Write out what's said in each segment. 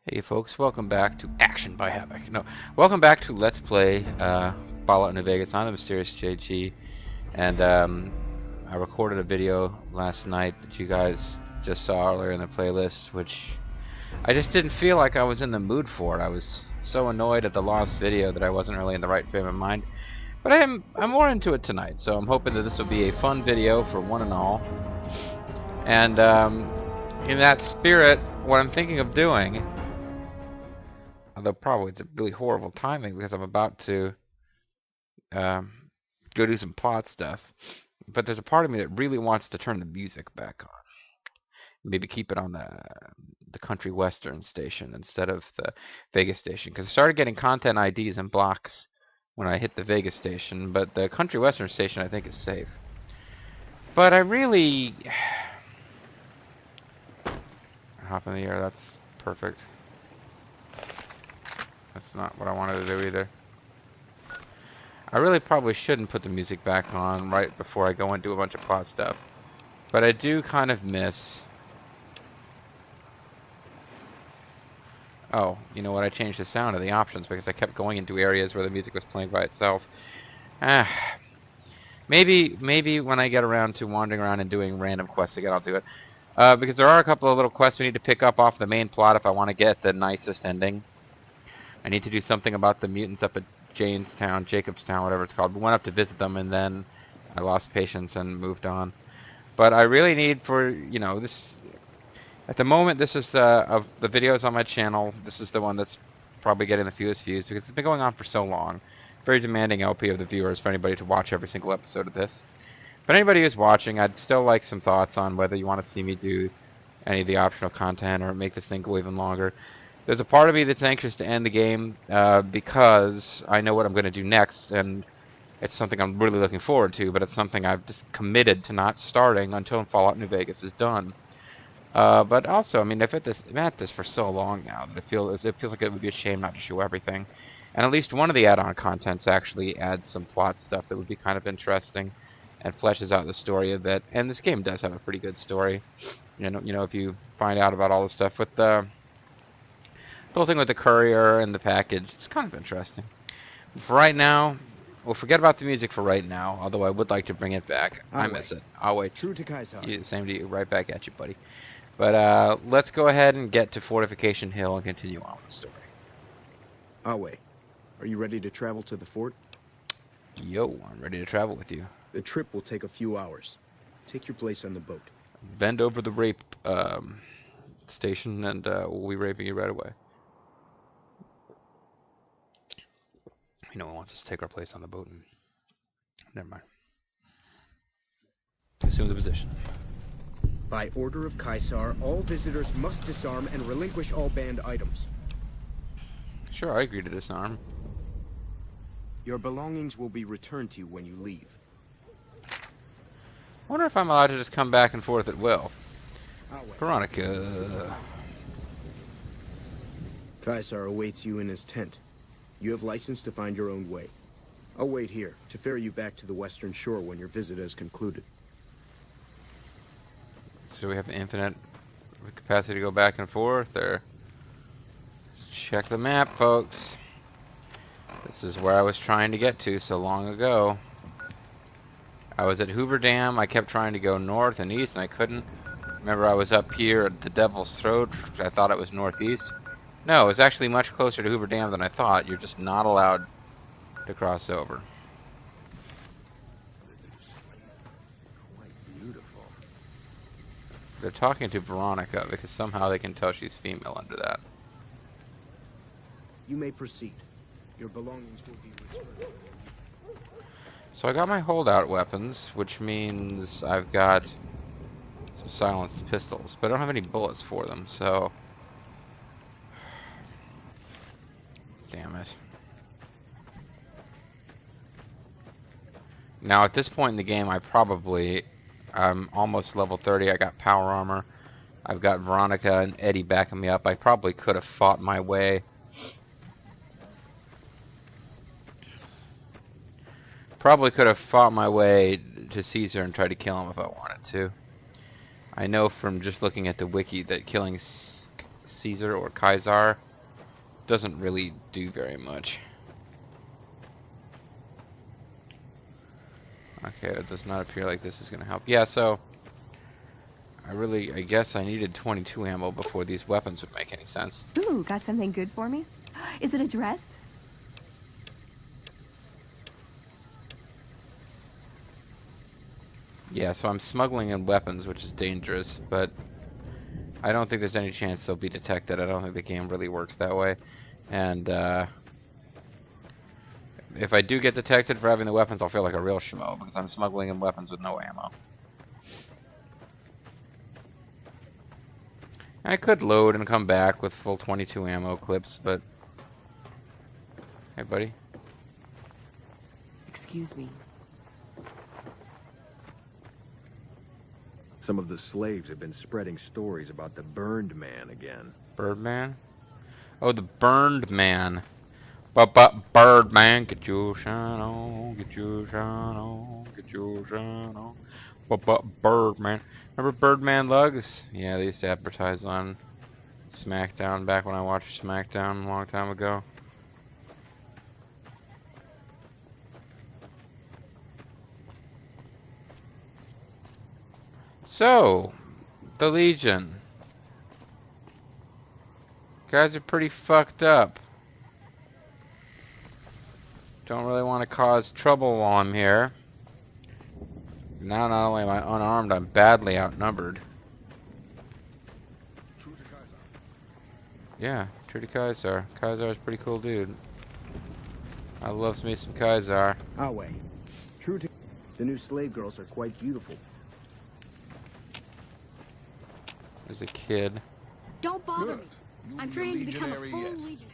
Hey folks, welcome back to Action by Havoc. No, welcome back to Let's Play Fallout New Vegas. I'm the Mysterious JG, and I recorded a video last night that you guys just saw earlier in the playlist, which I just didn't feel like I was in the mood for it. I was so annoyed at the lost video that I wasn't really in the right frame of mind. But I'm more into it tonight, so I'm hoping that this will be a fun video for one and all. And in that spirit, what I'm thinking of doing, although probably it's a really horrible timing because I'm about to go do some plot stuff. But there's a part of me that really wants to turn the music back on. Maybe keep it on the country western station instead of the Vegas station. Because I started getting content IDs and blocks when I hit the Vegas station. But the country western station I think is safe. But I really... hop in the air, that's perfect. That's not what I wanted to do either. I really probably shouldn't put the music back on right before I go and do a bunch of plot stuff. But I do kind of miss... Oh, you know what? I changed the sound of the options because I kept going into areas where the music was playing by itself. Maybe when I get around to wandering around and doing random quests again, I'll do it. Because there are a couple of little quests we need to pick up off the main plot if I want to get the nicest ending. I need to do something about the mutants up at Janestown, Jacobstown, whatever it's called. We went up to visit them and then I lost patience and moved on. But I really need for, you know, this... At the moment, this is of the videos on my channel, this is the one that's probably getting the fewest views because it's been going on for so long. Very demanding LP of the viewers for anybody to watch every single episode of this. But anybody who's watching, I'd still like some thoughts on whether you want to see me do any of the optional content or make this thing go even longer. There's a part of me that's anxious to end the game because I know what I'm going to do next, and it's something I'm really looking forward to, but it's something I've just committed to not starting until Fallout New Vegas is done. But also, I mean, I've had this for so long now that it feels like it would be a shame not to show everything. And at least one of the add-on contents actually adds some plot stuff that would be kind of interesting and fleshes out the story a bit. And this game does have a pretty good story. You know, if you find out about all the stuff with the whole thing with the courier and the package, it's kind of interesting. For right now, we'll forget about the music for right now, although I would like to bring it back. I miss it. I'll wait. True to Caesar. Same to you. Right back at you, buddy. But let's go ahead and get to Fortification Hill and continue on with the story. Awe, are you ready to travel to the fort? Yo, I'm ready to travel with you. The trip will take a few hours. Take your place on the boat. Bend over the rape station and we'll be raping you right away. You know, he wants us to take our place on the boat and... Never mind. Assume the position. By order of Caesar, all visitors must disarm and relinquish all banned items. Sure, I agree to disarm. Your belongings will be returned to you when you leave. I wonder if I'm allowed to just come back and forth at will. Awe. Veronica. Caesar awaits you in his tent. You have license to find your own way. I'll wait here to ferry you back to the western shore when your visit has concluded. So we have infinite capacity to go back and forth, or... Check the map, folks. This is where I was trying to get to so long ago. I was at Hoover Dam. I kept trying to go north and east, and I couldn't. Remember, I was up here at the Devil's Throat. I thought it was northeast. No, it's actually much closer to Hoover Dam than I thought. You're just not allowed to cross over. They're talking to Veronica because somehow they can tell she's female under that. You may proceed. Your belongings will be returned. So I got my holdout weapons, which means I've got some silenced pistols, but I don't have any bullets for them, so... Damn it. Now at this point in the game, I'm almost level 30. I got power armor. I've got Veronica and Eddie backing me up. I probably could have fought my way. To Caesar and tried to kill him if I wanted to. I know from just looking at the wiki that killing Caesar or Kaiser doesn't really do very much. Okay, it does not appear like this is going to help. Yeah, so I guess I needed 22 ammo before these weapons would make any sense. Ooh, got something good for me? Is it a dress? Yeah, so I'm smuggling in weapons, which is dangerous, but I don't think there's any chance they'll be detected. I don't think the game really works that way. And if I do get detected for having the weapons, I'll feel like a real schmo, because I'm smuggling in weapons with no ammo. I could load and come back with full 22 ammo clips, but... Hey, buddy. Excuse me. Some of the slaves have been spreading stories about the Burned Man again. Birdman? Oh, the Burned Man. Birdman, get your shine on, get your shine on, get your shine on. Birdman. Remember Birdman lugs? Yeah, they used to advertise on SmackDown back when I watched SmackDown a long time ago. So, the Legion. Guys are pretty fucked up. Don't really want to cause trouble while I'm here. Now not only am I unarmed, I'm badly outnumbered. True to Kaiser. Yeah, true to Kaiser. Kaiser's a pretty cool dude. I loves me some Kaiser. Awe. True to... The new slave girls are quite beautiful. There's a kid. Don't bother Good. me. You'll I'm be a training to become a legionary full yet. legionary.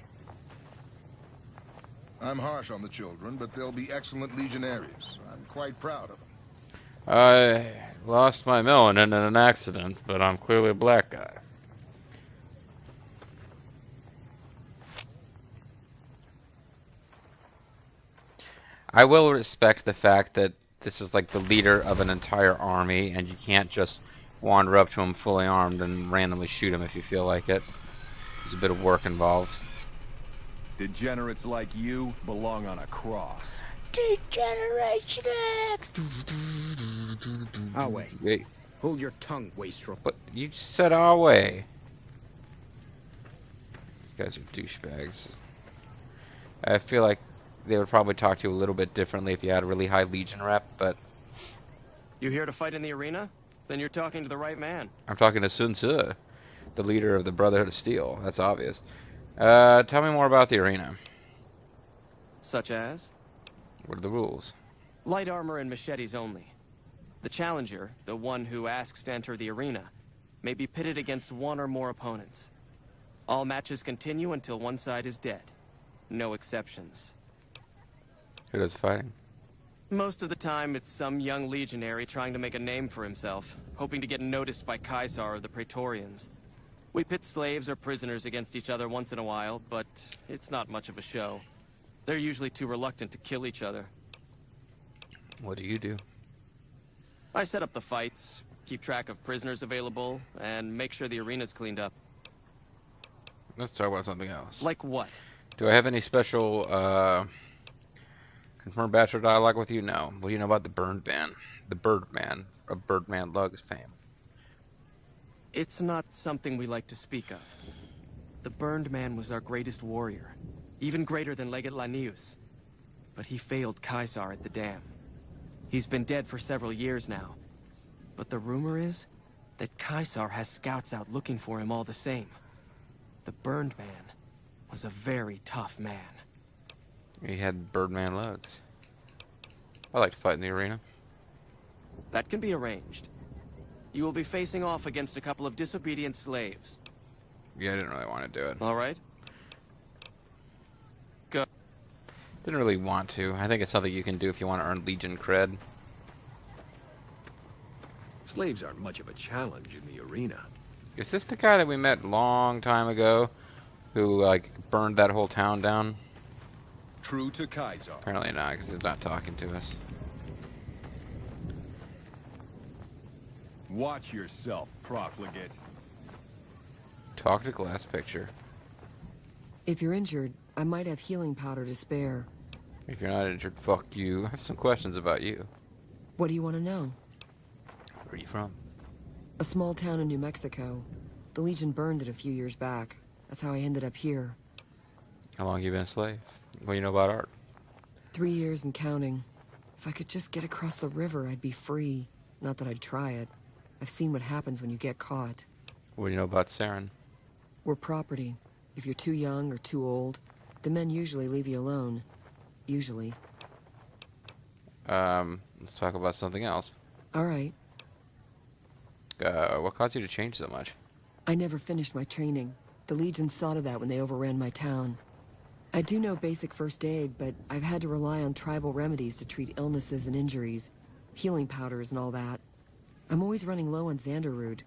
I'm harsh on the children, but they'll be excellent legionaries. I'm quite proud of them. I lost my melanin in an accident, but I'm clearly a black guy. I will respect the fact that this is like the leader of an entire army, and you can't just wander up to him fully armed and randomly shoot him if you feel like it. There's a bit of work involved. Degenerates like you belong on a cross. Degeneration X! Awe. Wait, Hold your tongue, wastrel. but you just said our way. These guys are douchebags. I feel like they would probably talk to you a little bit differently if you had a really high Legion rep, but You here to fight in the arena? Then you're talking to the right man. I'm talking to Sun Tzu, the leader of the Brotherhood of Steel. That's obvious. Tell me more about the arena. Such as? What are the rules? Light armor and machetes only. The challenger, the one who asks to enter the arena, may be pitted against one or more opponents. All matches continue until one side is dead. No exceptions. Who does the fighting? Most of the time, it's some young legionary trying to make a name for himself, hoping to get noticed by Caesar or the Praetorians. We pit slaves or prisoners against each other once in a while, but it's not much of a show. They're usually too reluctant to kill each other. What do you do? I set up the fights, keep track of prisoners available, and make sure the arena's cleaned up. Let's talk about something else. Like what? Do I have any special, confirmed bachelor dialogue with you? No. Well, you know about the Burned Man. The Birdman of Birdman Lugs fame. It's not something we like to speak of. The Burned Man was our greatest warrior, even greater than Legate Lanius. But he failed Caesar at the dam. He's been dead for several years now. But the rumor is that Caesar has scouts out looking for him all the same. The Burned Man was a very tough man. He had Birdman Lugs. I like to fight in the arena. That can be arranged. You will be facing off against a couple of disobedient slaves. Yeah, I didn't really want to do it. All right? Go. Didn't really want to. I think it's something you can do if you want to earn Legion cred. Slaves aren't much of a challenge in the arena. Is this the guy that we met a long time ago who, like, burned that whole town down? True to Kaiser. Apparently not, because he's not talking to us. Watch yourself, profligate. Talk to glass picture. If you're injured, I might have healing powder to spare. If you're not injured, fuck you. I have some questions about you. What do you want to know? Where are you from? A small town in New Mexico. The Legion burned it a few years back. That's how I ended up here. How long you been a slave? What do you know about art? 3 years and counting. If I could just get across the river, I'd be free. Not that I'd try it. I've seen what happens when you get caught. What do you know about Saren? We're property. If you're too young or too old, the men usually leave you alone. Usually. Let's talk about something else. All right. What caused you to change so much? I never finished my training. The Legion saw to that when they overran my town. I do know basic first aid, but I've had to rely on tribal remedies to treat illnesses and injuries. Healing powders and all that. I'm always running low on Xanderroot.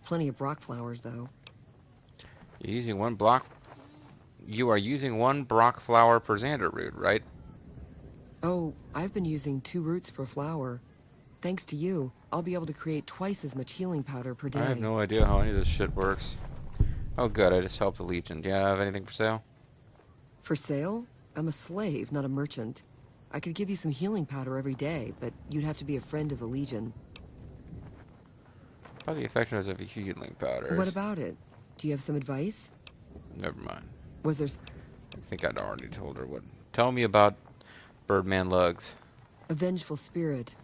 Plenty of Brock flowers, though. You're using one block... You are using one Brock flower per Xanderroot, right? Oh, I've been using 2 roots per flower. Thanks to you, I'll be able to create twice as much healing powder per day. I have no idea how any of this shit works. Oh good, I just helped the Legion. Do you have anything for sale? For sale? I'm a slave, not a merchant. I could give you some healing powder every day, but you'd have to be a friend of the Legion. How the effectiveness of a healing powder? What about it? Do you have some advice? Never mind. Was there... I think I'd already told her what... Tell me about Birdman Lugs. A vengeful spirit.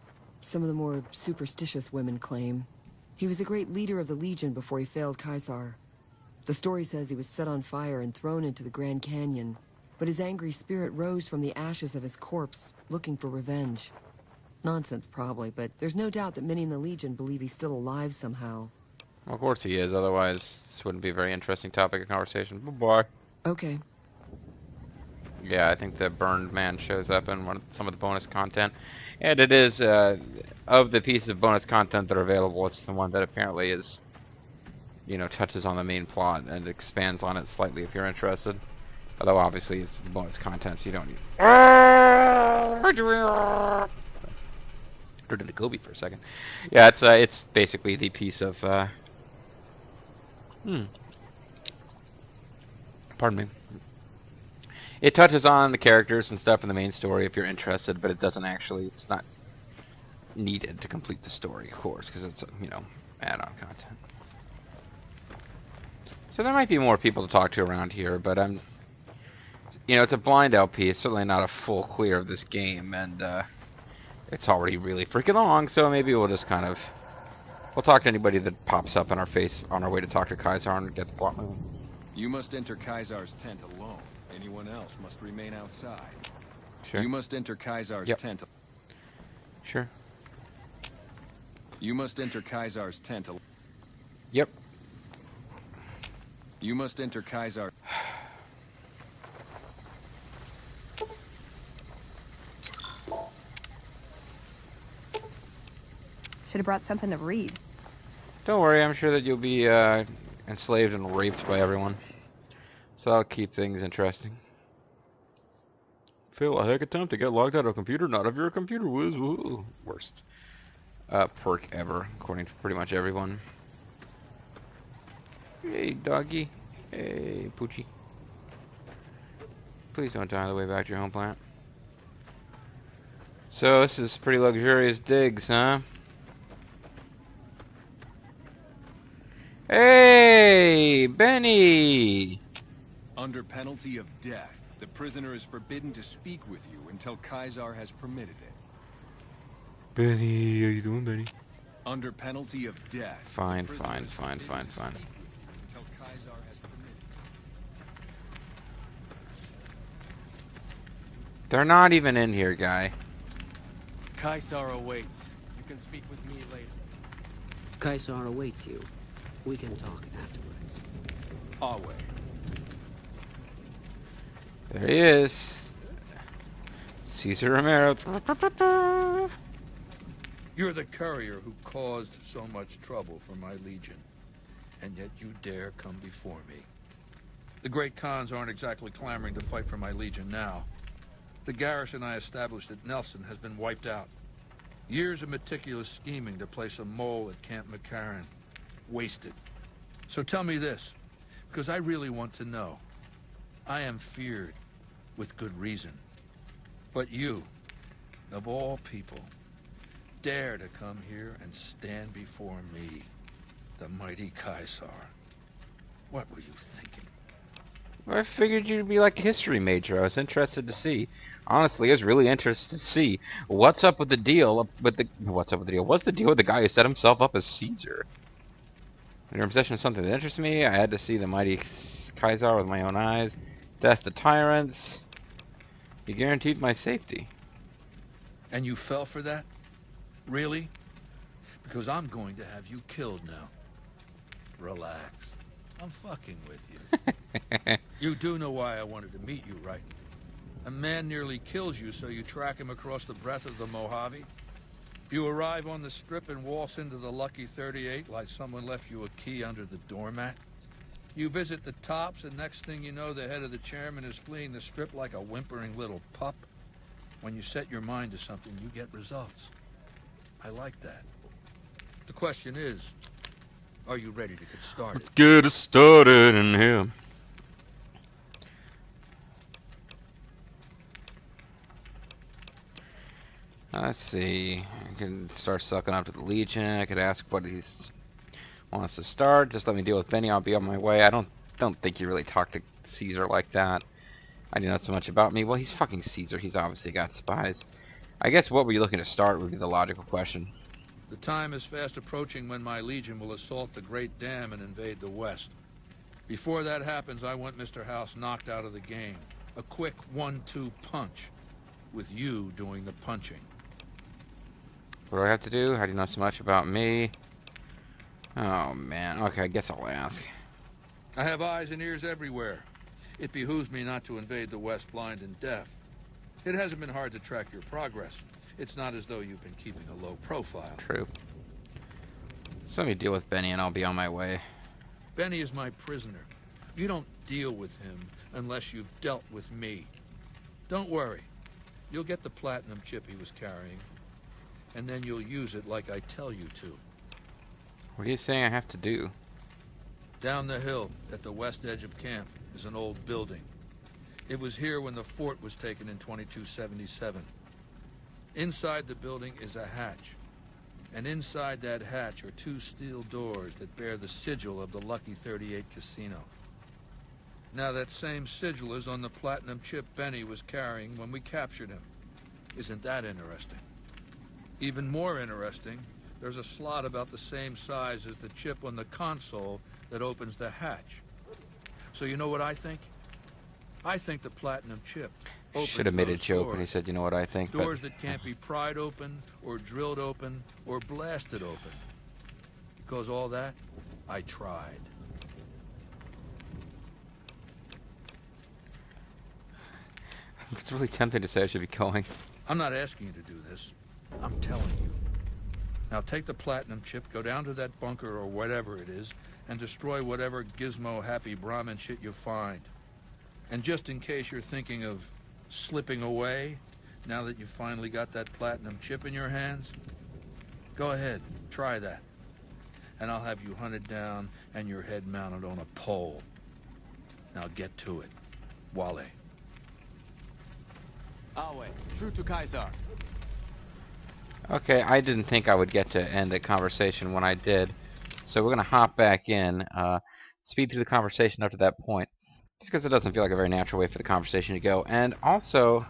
Some of the more superstitious women claim. He was a great leader of the Legion before he failed Caesar. The story says he was set on fire and thrown into the Grand Canyon, but his angry spirit rose from the ashes of his corpse, looking for revenge. Nonsense, probably, but there's no doubt that many in the Legion believe he's still alive somehow. Well, of course he is, otherwise this wouldn't be a very interesting topic of conversation. Bye-bye. Okay. Yeah, I think the Burned Man shows up in some of the bonus content. And it is, of the pieces of bonus content that are available, it's the one that apparently is, you know, touches on the main plot and expands on it slightly if you're interested. Although obviously it's bonus content, so you don't need... Turned into Kobe for a second. Yeah, it's basically the piece of, Pardon me. It touches on the characters and stuff in the main story if you're interested, but it doesn't actually, it's not needed to complete the story, of course, because it's, you know, add-on content. So there might be more people to talk to around here, but you know, it's a blind LP, it's certainly not a full clear of this game, and, it's already really freaking long, so maybe we'll just kind of, we'll talk to anybody that pops up in our face on our way to talk to Caesar and get the plot moving. You must enter Caesar's tent alone. Anyone else must remain outside. Sure. You must enter Caesar's Yep. tent. Sure. You must enter Caesar's tent. Yep. You must enter Caesar. Should have brought something to read. Don't worry, I'm sure that you'll be enslaved and raped by everyone. So that'll keep things interesting. Fail a hack attempt to get logged out of a computer, not if you're a computer whiz. Woo. Worst perk ever, according to pretty much everyone. Hey, doggy. Hey, Poochie. Please don't die on the way back to your home planet. So, this is pretty luxurious digs, huh? Hey, Benny! Under penalty of death, the prisoner is forbidden to speak with you until Caesar has permitted it. Benny, how you doing, Benny? Under penalty of death. Fine, the prisoner fine, is fine, forbidden fine, to fine. speak with you until Caesar has permitted it. They're not even in here, guy. Caesar awaits. You can speak with me later. Caesar awaits you. We can talk afterwards. Awe. There he is. Cesar Romero. You're the courier who caused so much trouble for my legion, and yet you dare come before me. The great Khans aren't exactly clamoring to fight for my legion now. The garrison I established at Nelson has been wiped out. Years of meticulous scheming to place a mole at Camp McCarran. Wasted. So tell me this. because I really want to know. I am feared, with good reason. But you, of all people, dare to come here and stand before me, the mighty Caesar. What were you thinking? I figured you'd be like a history major. I was interested to see. Honestly, I was really interested to see what's up with the deal with the... What's up with the deal? What's the deal with the guy who set himself up as Caesar? When you're in possession of something that interests me, I had to see the mighty Caesar with my own eyes. Death to tyrants. He guaranteed my safety. And you fell for that? Really? Because I'm going to have you killed now. Relax. I'm fucking with you. You do know why I wanted to meet you, right? A man nearly kills you, so you track him across the breadth of the Mojave. You arrive on the strip and waltz into the Lucky 38 like someone left you a key under the doormat. You visit the tops, and next thing you know, the head of the chairman is fleeing the strip like a whimpering little pup. When you set your mind to something, you get results. I like that. The question is, are you ready to get started? Let's get it started in here. Let's see. I can start sucking up to the Legion. I could ask what he wants to start. Just let me deal with Benny. I'll be on my way. I don't think you really talk to Caesar like that. I do not so much about me. Well, he's fucking Caesar. He's obviously got spies. I guess what were you looking to start would be the logical question. The time is fast approaching when my Legion will assault the Great Dam and invade the West. Before that happens, I want Mr. House knocked out of the game. A quick 1-2 punch, with you doing the punching. What do I have to do? How do you know so much about me? Oh, man. Okay, I guess I'll ask. I have eyes and ears everywhere. It behooves me not to invade the West blind and deaf. It hasn't been hard to track your progress. It's not as though you've been keeping a low profile. True. So let me deal with Benny and I'll be on my way. Benny is my prisoner. You don't deal with him unless you've dealt with me. Don't worry. You'll get the platinum chip he was carrying, and then you'll use it like I tell you to. What are you saying I have to do? Down the hill, at the west edge of camp, is an old building. It was here when the fort was taken in 2277. Inside the building is a hatch. And inside that hatch are 2 steel doors that bear the sigil of the Lucky 38 casino. Now that same sigil is on the platinum chip Benny was carrying when we captured him. Isn't that interesting? Even more interesting, there's a slot about the same size as the chip on the console that opens the hatch. So you know what I think? I think the platinum chip opens Should have made a those joke doors. when he said, you know what I think. Doors that can't be pried open, or drilled open, or blasted open. Because all that, I tried. It's really tempting to say I should be going. I'm not asking you to do this. I'm telling you. Now take the platinum chip, go down to that bunker or whatever it is, and destroy whatever gizmo-happy Brahmin shit you find. And just in case you're thinking of slipping away, now that you've finally got that platinum chip in your hands, go ahead, try that. And I'll have you hunted down and your head mounted on a pole. Now get to it. Wale. Alway, true to Caesar. Okay, I didn't think I would get to end the conversation when I did. So we're going to hop back in, speed through the conversation up to that point. Just because it doesn't feel like a very natural way for the conversation to go. And also,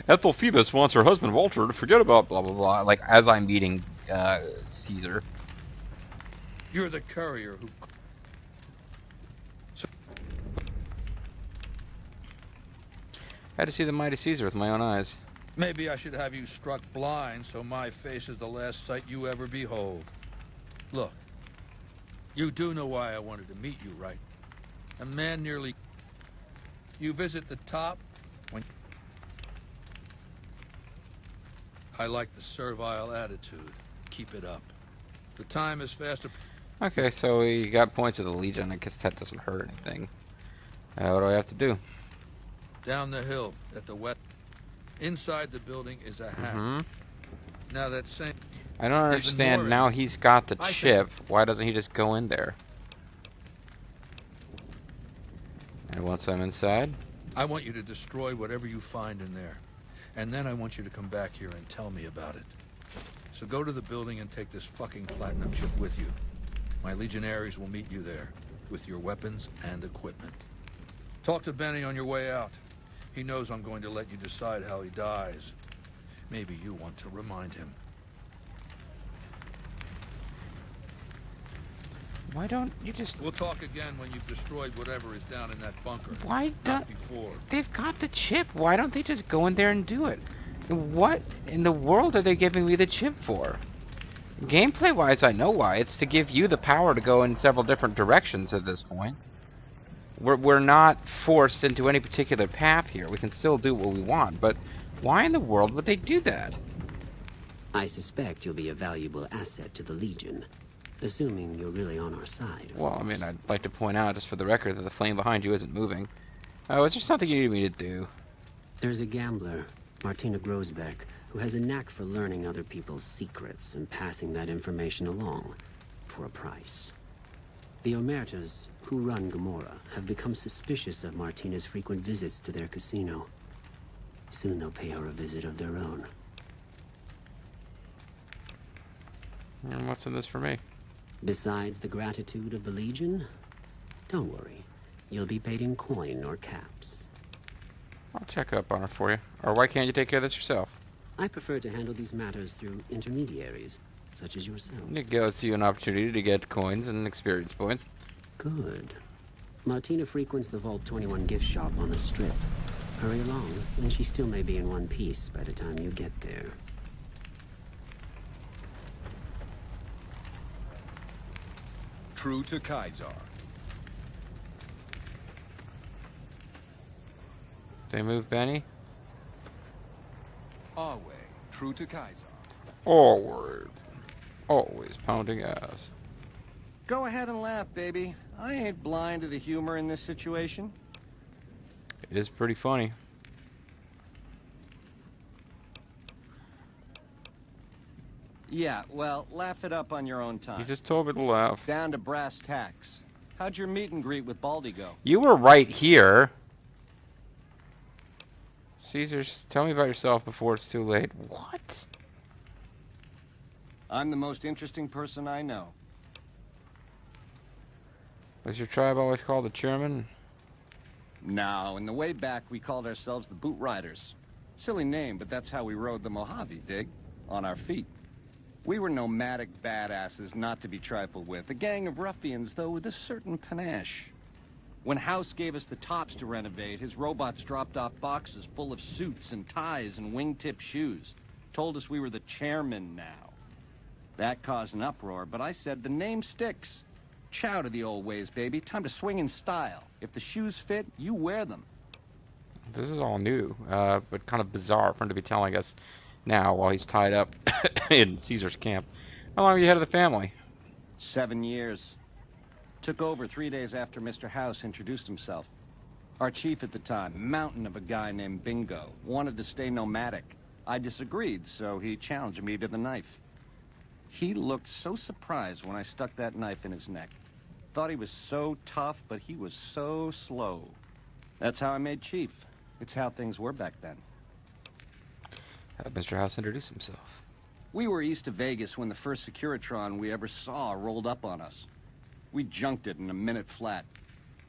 Ethel Phoebus wants her husband Walter to forget about blah blah blah, like as I'm meeting Caesar. You're the courier who... I had to see the mighty Caesar with my own eyes. Maybe I should have you struck blind so my face is the last sight you ever behold. Look, you do know why I wanted to meet you, right? A man nearly... You visit the top when... I like the servile attitude. Keep it up. The time is fast approaching. Okay, so we got points of the Legion. I guess that doesn't hurt anything. What do I have to do? Down the hill at the west. Inside the building is a hatch. Now that same... I don't understand. Now he's got the chip. Why doesn't he just go in there? And once I'm inside? I want you to destroy whatever you find in there. And then I want you to come back here and tell me about it. So go to the building and take this fucking platinum chip with you. My legionaries will meet you there, with your weapons and equipment. Talk to Benny on your way out. He knows I'm going to let you decide how he dies. Maybe you want to remind him. Why don't you just... We'll talk again when you've destroyed whatever is down in that bunker. Why Not don't... before. They've got the chip. Why don't they just go in there and do it? What in the world are they giving me the chip for? Gameplay-wise, I know why. It's to give you the power to go in several different directions at this point. We're not forced into any particular path here. We can still do what we want, but why in the world would they do that? I suspect you'll be a valuable asset to the Legion. Assuming you're really on our side, of Well, I course. mean, I'd like to point out, just for the record, that the flame behind you isn't moving. Is there something you need me to do? There's a gambler, Martina Grosbeck, who has a knack for learning other people's secrets and passing that information along for a price. The Omertas, who run Gamora, have become suspicious of Martina's frequent visits to their casino. Soon they'll pay her a visit of their own. And what's in this for me? Besides the gratitude of the Legion, don't worry. You'll be paid in coin or caps. I'll check up on her for you. Or why can't you take care of this yourself? I prefer to handle these matters through intermediaries, such as yourself. It gives you an opportunity to get coins and experience points. Good. Martina frequents the Vault 21 gift shop on the Strip. Hurry along, and she still may be in one piece by the time you get there. True to Kaisar. They move Benny? Our way. True to Kaisar. Forward. Always pounding ass. Go ahead and laugh, baby. I ain't blind to the humor in this situation. It is pretty funny. Yeah, well, laugh it up on your own time. You just told me to laugh. Down to brass tacks. How'd your meet and greet with Baldy go? You were right here. Caesars, tell me about yourself before it's too late. What? I'm the most interesting person I know. Was your tribe always called the Chairman? No, in the way back we called ourselves the Boot Riders. Silly name, but that's how we rode the Mojave, dig? On our feet. We were nomadic badasses not to be trifled with. A gang of ruffians, though, with a certain panache. When House gave us the tops to renovate, his robots dropped off boxes full of suits and ties and wingtip shoes. Told us we were the chairmen now. That caused an uproar, but I said the name sticks. Chow to the old ways, baby. Time to swing in style. If the shoes fit, you wear them. This is all new, but kind of bizarre for him to be telling us now while he's tied up in Caesar's camp. How long are you head of the family? 7 years. Took over 3 days after Mr. House introduced himself. Our chief at the time, mountain of a guy named Bingo, wanted to stay nomadic. I disagreed, so he challenged me to the knife. He looked so surprised when I stuck that knife in his neck. Thought he was so tough, but he was so slow. That's how I made chief. It's how things were back then. Have Mr. House introduce himself. We were east of Vegas when the first Securitron we ever saw rolled up on us. We junked it in a minute flat.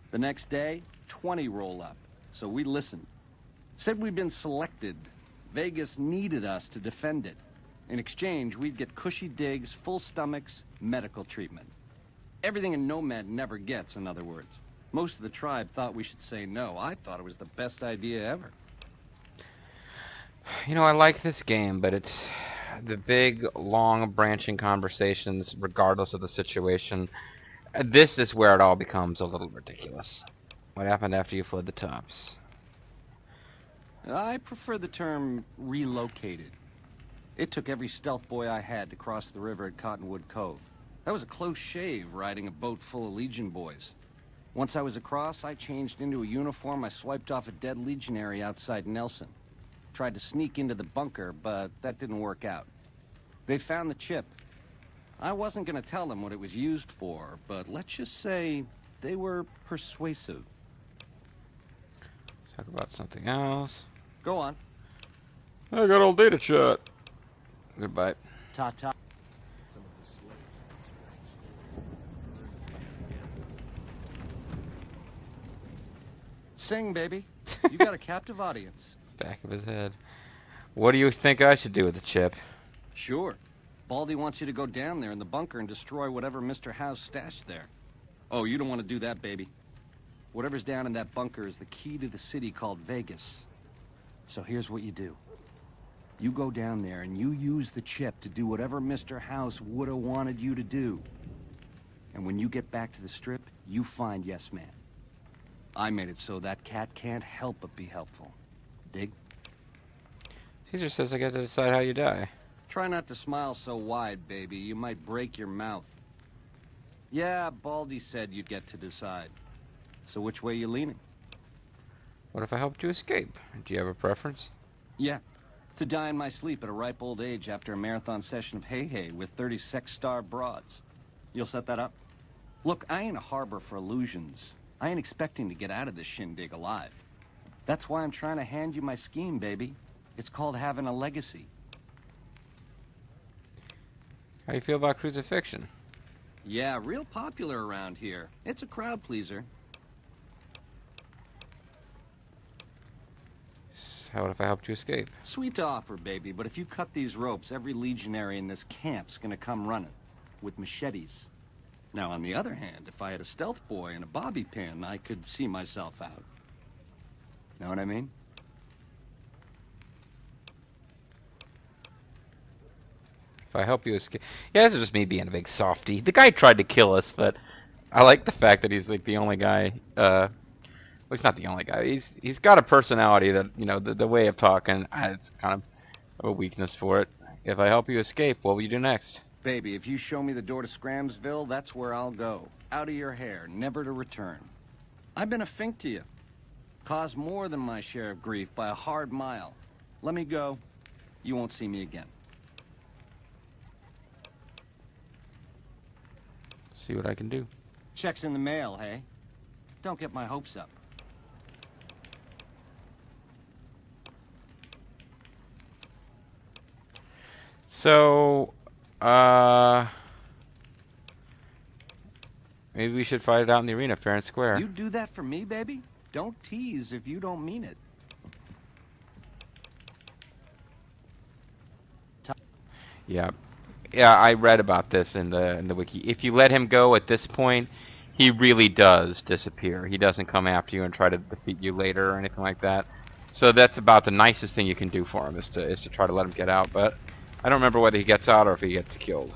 The next day, 20 roll up, so we listened. Said we'd been selected. Vegas needed us to defend it. In exchange, we'd get cushy digs, full stomachs, medical treatment. Everything a nomad never gets, in other words. Most of the tribe thought we should say no. I thought it was the best idea ever. You know, I like this game, but it's the big, long, branching conversations, regardless of the situation. This is where it all becomes a little ridiculous. What happened after you fled the tops? I prefer the term relocated. It took every stealth boy I had to cross the river at Cottonwood Cove. That was a close shave, riding a boat full of Legion boys. Once I was across, I changed into a uniform. I swiped off a dead legionary outside Nelson. Tried to sneak into the bunker, but that didn't work out. They found the chip. I wasn't going to tell them what it was used for, but let's just say they were persuasive. Talk about something else. Go on. I got old data shot. Goodbye. Ta-ta. Sing, baby. You got a captive audience. Back of his head. What do you think I should do with the chip? Sure. Baldy wants you to go down there in the bunker and destroy whatever Mr. House stashed there. Oh, you don't want to do that, baby. Whatever's down in that bunker is the key to the city called Vegas. So here's what you do. You go down there and you use the chip to do whatever Mr. House would have wanted you to do. And when you get back to the Strip, you find Yes Man. I made it so that cat can't help but be helpful. Dig? Caesar says I get to decide how you die. Try not to smile so wide, baby. You might break your mouth. Yeah, Baldy said you'd get to decide. So which way you leaning? What if I helped you escape? Do you have a preference? Yeah. To die in my sleep at a ripe old age after a marathon session of hey-hey with 30 sex-starved broads. You'll set that up? Look, I ain't a harbor for illusions. I ain't expecting to get out of this shindig alive. That's why I'm trying to hand you my scheme, baby. It's called having a legacy. How do you feel about crucifixion? Yeah, real popular around here. It's a crowd pleaser. How if I helped you escape? Sweet to offer, baby, but if you cut these ropes, every legionary in this camp's gonna come running. With machetes. Now, on the other hand, if I had a stealth boy and a bobby pin, I could see myself out. Know what I mean? If I help you escape... Yeah, this is just me being a big softy. The guy tried to kill us, but I like the fact that he's like the only guy... well, he's not the only guy. He's got a personality that, you know, the way of talking, it's kind of a weakness for it. If I help you escape, what will you do next? Baby, if you show me the door to Scramsville, that's where I'll go. Out of your hair, never to return. I've been a fink to you. Caused more than my share of grief by a hard mile. Let me go. You won't see me again. See what I can do. Check's in the mail, hey? Don't get my hopes up. So, maybe we should fight it out in the arena, fair and square. You do that for me, baby? Don't tease if you don't mean it. Yeah. Yeah, I read about this in the wiki. If you let him go at this point, he really does disappear. He doesn't come after you and try to defeat you later or anything like that. So that's about the nicest thing you can do for him is to try to let him get out, but I don't remember whether he gets out or if he gets killed.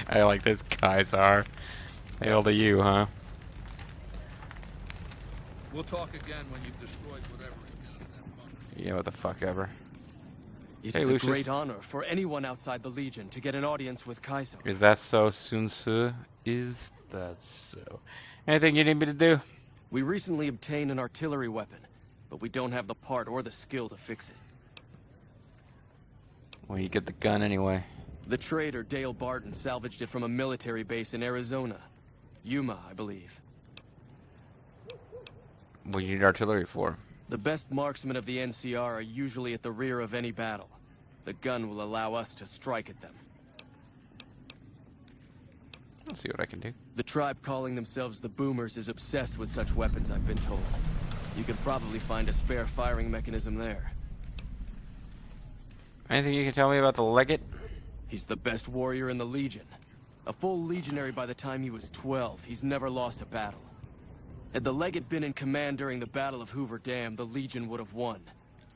I like this Caesar. Hail to you, huh? We'll talk again when you've destroyed whatever is down in that bunker. Yeah, what the fuck ever. It Hey, is a Lucius. great honor for anyone outside the Legion to get an audience with Kaiser. Is that so, Sun Tzu? Is that so? Anything you need me to do? We recently obtained an artillery weapon, but we don't have the part or the skill to fix it. Well, you get the gun anyway. The trader Dale Barton salvaged it from a military base in Arizona. Yuma, I believe. What do you need artillery for? The best marksmen of the NCR are usually at the rear of any battle. The gun will allow us to strike at them. I'll see what I can do. The tribe calling themselves the Boomers is obsessed with such weapons, I've been told. You could probably find a spare firing mechanism there. Anything you can tell me about the Legate? He's the best warrior in the Legion. A full legionary by the time he was 12, he's never lost a battle. Had the Legate been in command during the Battle of Hoover Dam, the Legion would have won.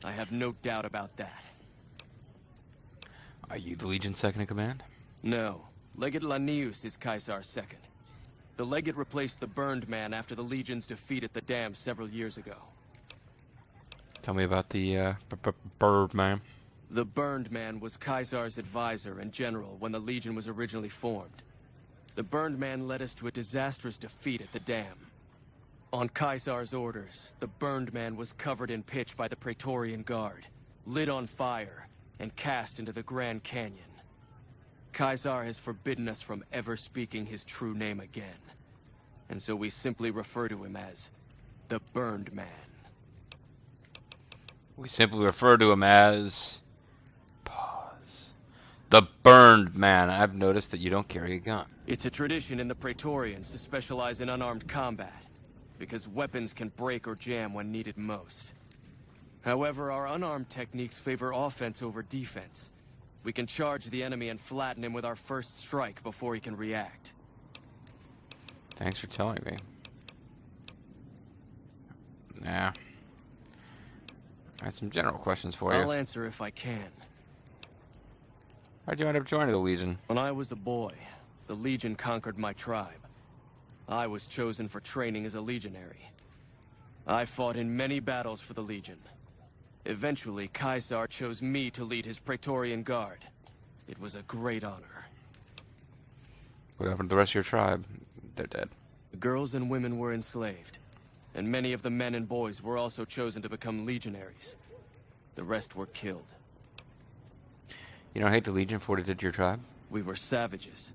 I have no doubt about that. Are you the Legion's second in command? No. Legate Lanius is Caesar's second. The Legate replaced the Burned Man after the Legion's defeat at the dam several years ago. Tell me about the Bird Man. The Burned Man was Caesar's advisor and general when the Legion was originally formed. The Burned Man led us to a disastrous defeat at the dam. On Caesar's orders, the Burned Man was covered in pitch by the Praetorian Guard, lit on fire, and cast into the Grand Canyon. Caesar has forbidden us from ever speaking his true name again, and so we simply refer to him as the Burned Man. We simply refer to him as... Pause. The Burned Man. I've noticed that you don't carry a gun. It's a tradition in the Praetorians to specialize in unarmed combat, because weapons can break or jam when needed most. However, our unarmed techniques favor offense over defense. We can charge the enemy and flatten him with our first strike before he can react. Thanks for telling me. Yeah. I had some general questions for you. I'll answer if I can. How'd you end up joining the Legion? When I was a boy, the Legion conquered my tribe. I was chosen for training as a legionary. I fought in many battles for the Legion. Eventually, Caesar chose me to lead his Praetorian Guard. It was a great honor. What happened to the rest of your tribe? They're dead. The girls and women were enslaved, and many of the men and boys were also chosen to become legionaries. The rest were killed. You don't hate the Legion for what it did to your tribe? We were savages.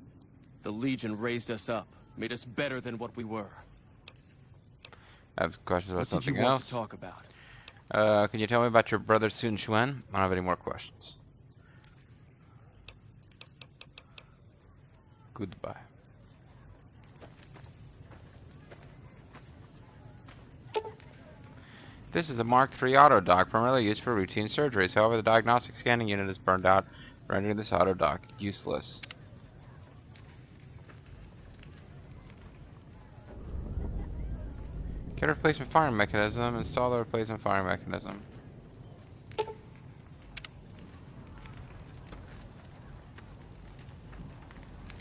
The Legion raised us up, made us better than what we were. I have questions about something What did you want else. to talk about? Can you tell me about your brother Sun Quan? I don't have any more questions. Goodbye. This is a Mark III auto dock, primarily used for routine surgeries. However, the diagnostic scanning unit is burned out, rendering this auto dock useless. Get a replacement firing mechanism. Install the replacement firing mechanism.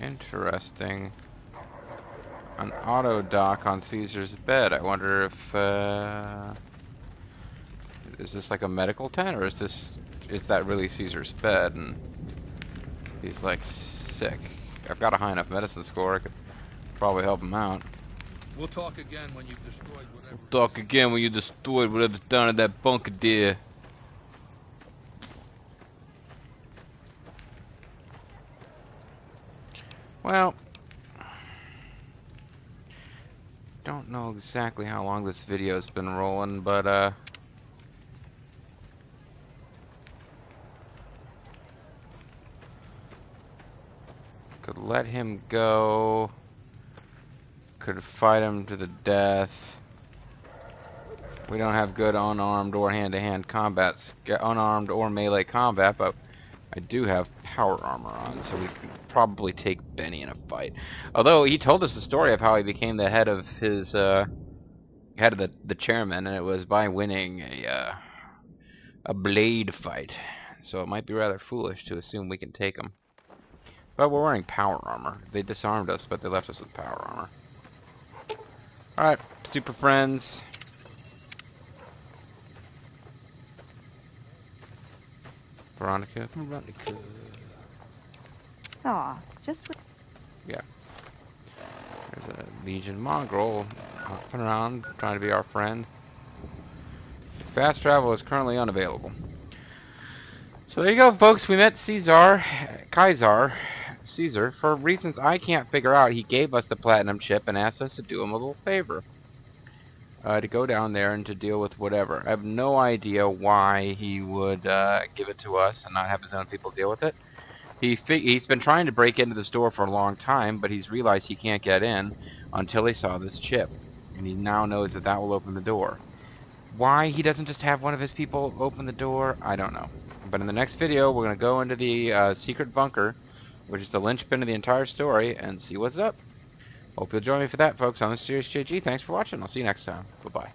Interesting. An auto dock on Caesar's bed. I wonder if is this like a medical tent, or is that really Caesar's bed and he's like sick? I've got a high enough medicine score. I could probably help him out. We'll talk again when you've destroyed whatever... We'll talk again when you destroyed whatever's down at that bunker there. Well, don't know exactly how long this video's been rolling, but could let him go. Could fight him to the death. We don't have good unarmed or hand-to-hand combat, unarmed or melee combat, but I do have power armor on, so we can probably take Benny in a fight. Although he told us the story of how he became the head of his head of the chairman, and it was by winning a blade fight. So it might be rather foolish to assume we can take him. But we're wearing power armor. They disarmed us, but they left us with power armor. Alright, super friends. Veronica. Aw, just... Yeah. There's a Legion mongrel hopping around, trying to be our friend. Fast travel is currently unavailable. So there you go, folks. We met Caesar, for reasons I can't figure out. He gave us the platinum chip and asked us to do him a little favor. To go down there and to deal with whatever. I have no idea why he would give it to us and not have his own people deal with it. He's been trying to break into the store for a long time, but he's realized he can't get in until he saw this chip. And he now knows that that will open the door. Why he doesn't just have one of his people open the door, I don't know. But in the next video, we're going to go into the secret bunker, which is the linchpin of the entire story, and see what's up. Hope you'll join me for that, folks. I'm Mysterious JG. Thanks for watching. I'll see you next time. Bye-bye.